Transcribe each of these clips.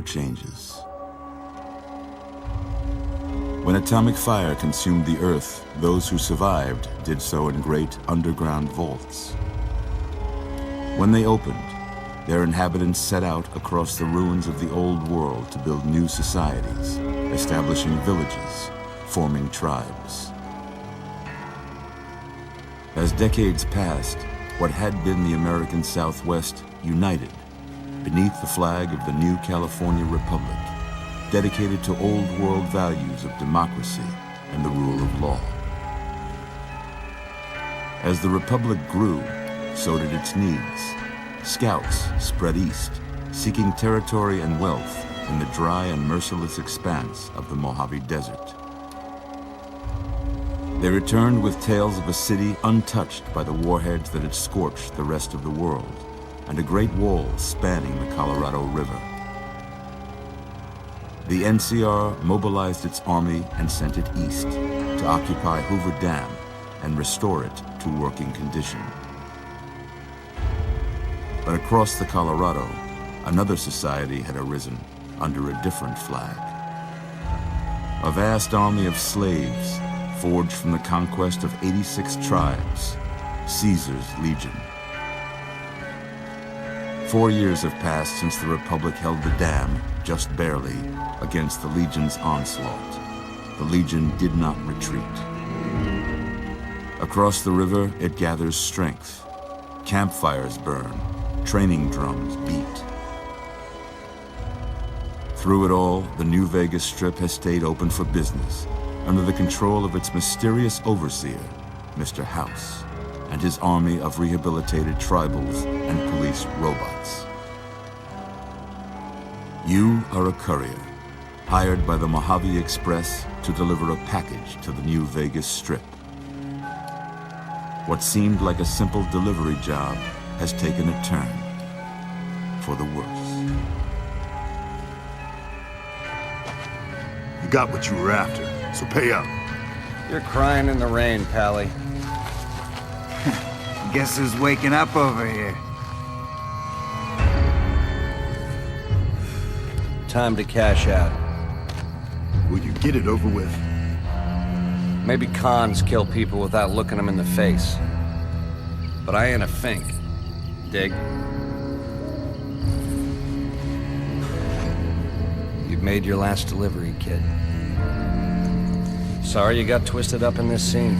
changes. When atomic fire consumed the Earth, those who survived did so in great underground vaults. When they opened, their inhabitants set out across the ruins of the old world to build new societies, establishing villages, forming tribes. As decades passed, what had been the American Southwest united beneath the flag of the new California Republic, dedicated to old world values of democracy and the rule of law. As the Republic grew, so did its needs. Scouts spread east, seeking territory and wealth in the dry and merciless expanse of the Mojave Desert. They returned with tales of a city untouched by the warheads that had scorched the rest of the world, and a great wall spanning the Colorado River. The NCR mobilized its army and sent it east to occupy Hoover Dam and restore it to working condition. But across the Colorado, another society had arisen under a different flag. A vast army of slaves forged from the conquest of 86 tribes, Caesar's Legion. 4 years have passed since the Republic held the dam, just barely, against the Legion's onslaught. The Legion did not retreat. Across the river, it gathers strength. Campfires burn, training drums beat. Through it all, the New Vegas Strip has stayed open for business, under the control of its mysterious overseer, Mr. House, and his army of rehabilitated tribals and police robots. You are a courier, hired by the Mojave Express to deliver a package to the New Vegas Strip. What seemed like a simple delivery job has taken a turn for the worse. You got what you were after, so pay up. You're crying in the rain, Pally. Guess who's waking up over here? Time to cash out. Will you get it over with? Maybe cons kill people without looking them in the face. But I ain't a fink. Dig? You've made your last delivery, kid. Sorry you got twisted up in this scene.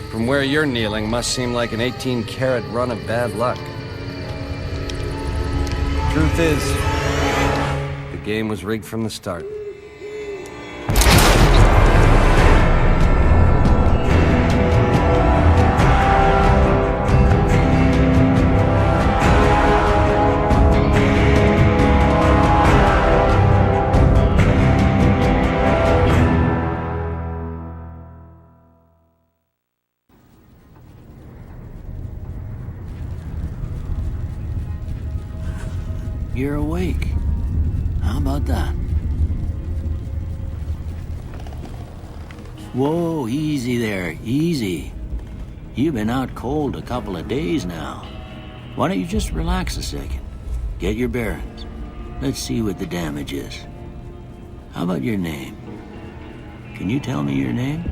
From where you're kneeling must seem like an 18-carat run of bad luck. Truth is, the game was rigged from the start. You're awake. How about that? Whoa, easy there, easy. You've been out cold a couple of days now. Why don't you just relax a second? Get your bearings. Let's see what the damage is. How about your name? Can you tell me your name?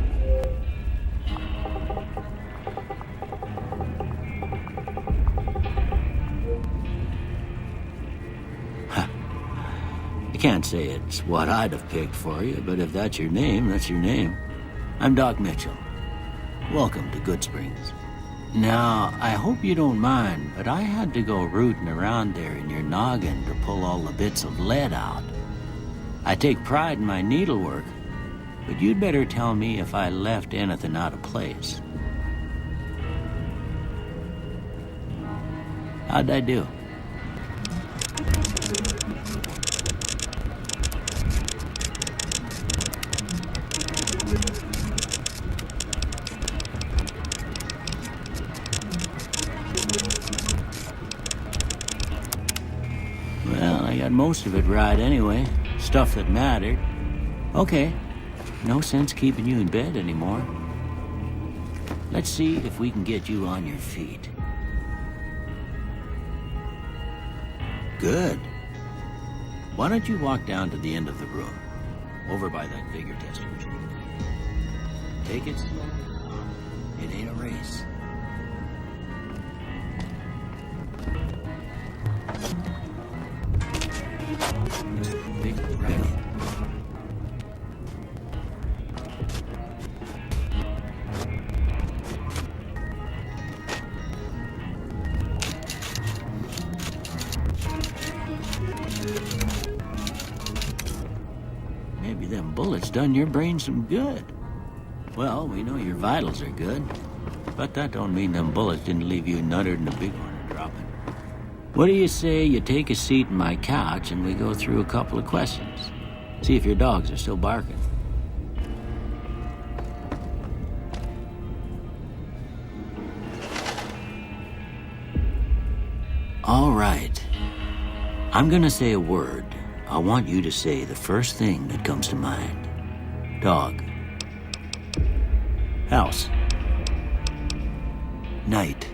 I can't say it's what I'd have picked for you, but if that's your name, that's your name. I'm Doc Mitchell. Welcome to Goodsprings. Now, I hope you don't mind, but I had to go rooting around there in your noggin to pull all the bits of lead out. I take pride in my needlework, but you'd better tell me if I left anything out of place. How'd I do? Well, I got most of it right anyway. Stuff that mattered. Okay. No sense keeping you in bed anymore. Let's see if we can get you on your feet. Good. Why don't you walk down to the end of the room, over by that vigor tester machine. Take it slowly. It ain't a race. Big ready. Maybe them bullets done your brain some good. Well, we know your vitals are good, but that don't mean them bullets didn't leave you nuttered and a big one are dropping. What do you say you take a seat in my couch and we go through a couple of questions? See if your dogs are still barking. All right. I'm gonna say a word. I want you to say the first thing that comes to mind. Dog. House. Night.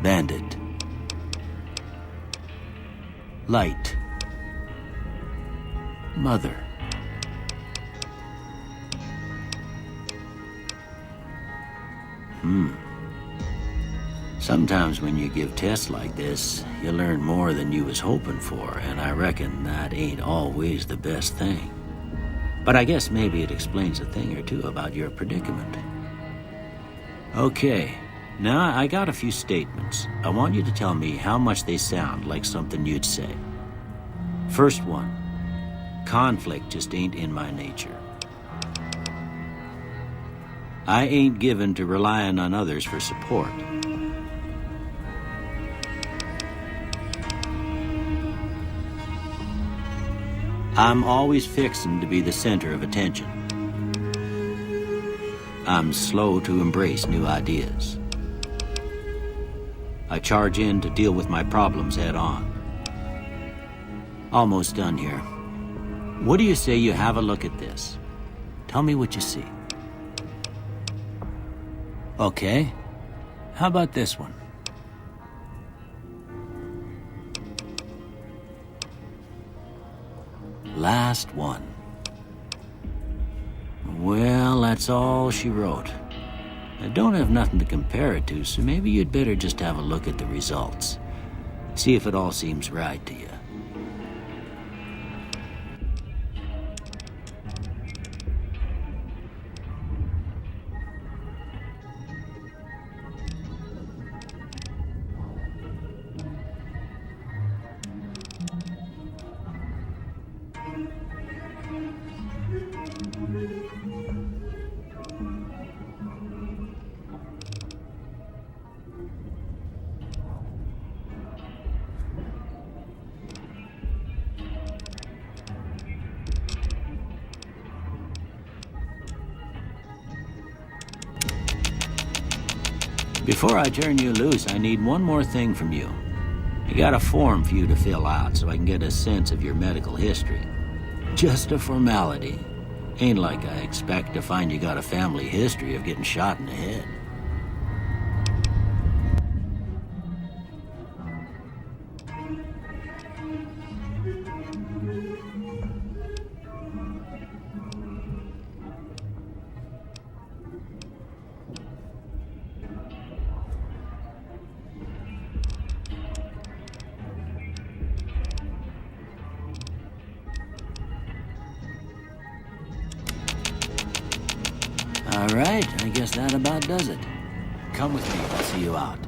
Bandit. Light. Mother. Sometimes when you give tests like this, you learn more than you was hoping for, and I reckon that ain't always the best thing. But I guess maybe it explains a thing or two about your predicament. Okay, now I got a few statements. I want you to tell me how much they sound like something you'd say. First one, conflict just ain't in my nature. I ain't given to relying on others for support. I'm always fixing to be the center of attention. I'm slow to embrace new ideas. I charge in to deal with my problems head on. Almost done here. What do you say you have a look at this? Tell me what you see. Okay. How about this one? Last one. Well, that's all she wrote. I don't have nothing to compare it to, so maybe you'd better just have a look at the results. See if it all seems right to you. Before I turn you loose, I need one more thing from you. I got a form for you to fill out so I can get a sense of your medical history. Just a formality. Ain't like I expect to find you got a family history of getting shot in the head. All right, I guess that about does it. Come with me, I'll see you out.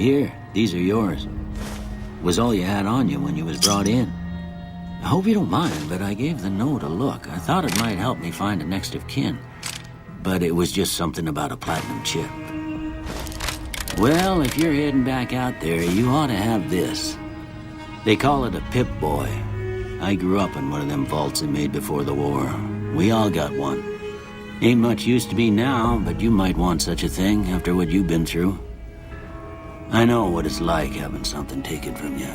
Here, these are yours. Was all you had on you when you was brought in. I hope you don't mind, but I gave the note a look. I thought it might help me find a next of kin. But it was just something about a platinum chip. Well, if you're heading back out there, you ought to have this. They call it a Pip-Boy. I grew up in one of them vaults they made before the war. We all got one. Ain't much use to be now, but you might want such a thing after what you've been through. I know what it's like having something taken from you.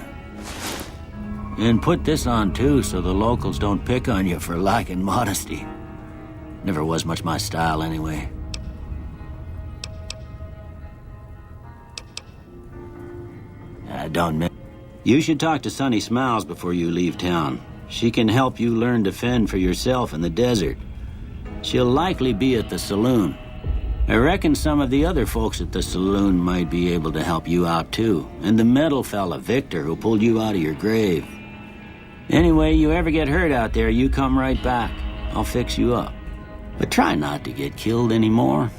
And put this on too, so the locals don't pick on you for lacking modesty. Never was much my style anyway. Don't miss. You should talk to Sunny Smiles before you leave town. She can help you learn to fend for yourself in the desert. She'll likely be at the saloon. I reckon some of the other folks at the saloon might be able to help you out too. And the metal fella, Victor, who pulled you out of your grave. Anyway, you ever get hurt out there, you come right back. I'll fix you up. But try not to get killed anymore.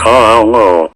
Cau Moh.